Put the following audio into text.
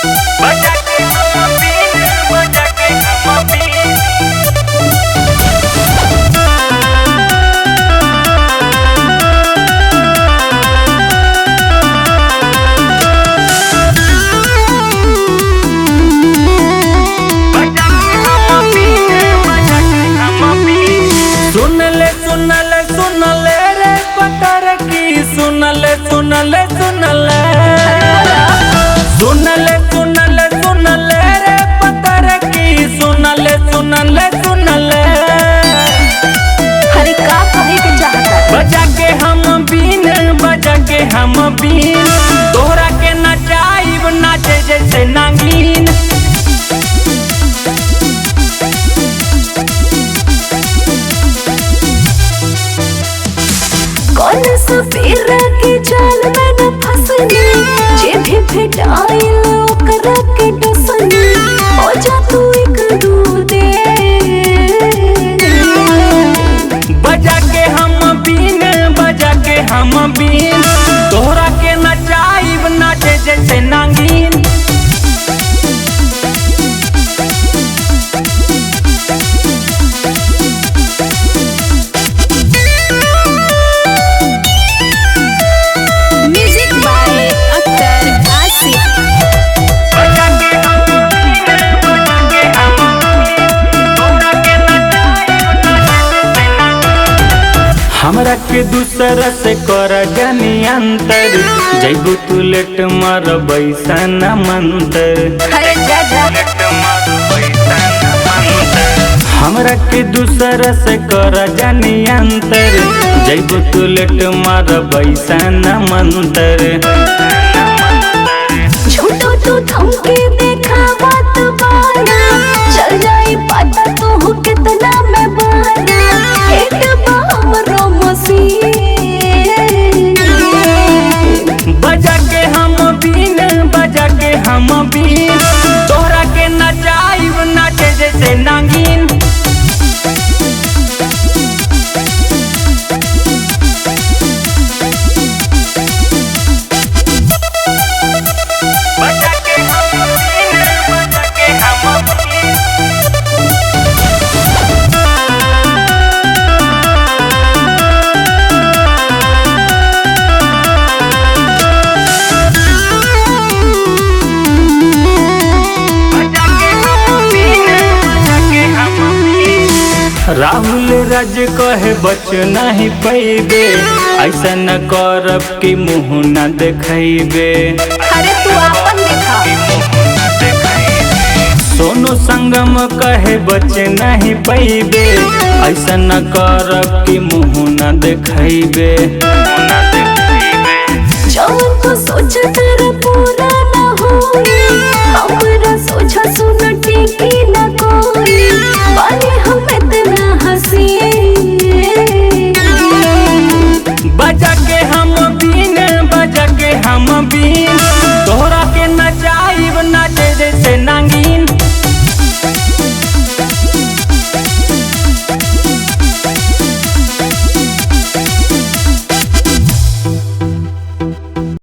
बजा के हम बीन, बजा के हम बीन। सुनले रे पतर की सुनले सुनले सुनले सुनले सुनले सुनले रे पतर की सुनले सुनले सुनले। अरे का कहे के चाहता है? बजा के हम बीन, बजा के हम बीन, तोहरा के नचाइब नाचे जैसे नागिन। कौन सा फेरा के जाल में न फंसनी, जे भी भेटाइल ओकरा के डसनी, हो जा तू एक दूदे। बजा के हम बीन, बजा के हम बीन, तोहरा के नचाइब नाचे जैसे नागिन। हमरा के दूसरा से कर जानी अंतर, जैबू तू लेट मार बैसन मंतर। अरे जा जा। हमरा के दूसरा से कर जानी अंतर, जैबू तू लेट मार बैसन मंतर। झूठो तू धमकी देखा बात बाना, चल जाई पता तू कितना मैं बाना, हेट बा हमरो मसीह। बजा के हम बीन, बजा के हम बीन, तोहरा के नचाइब नाचे जैसे नागिन। बजा के हम बीन, बजा के हम बीन। राहुल राज कहे बच नहीं पैबे, ऐसा न करब कि मुँह न देखैबे। अरे तू अपन देखा। सोनू संगम कहे बच नहीं पैबे, ऐसा न करब कि मुँह न देखैबे। जौन तू सोचत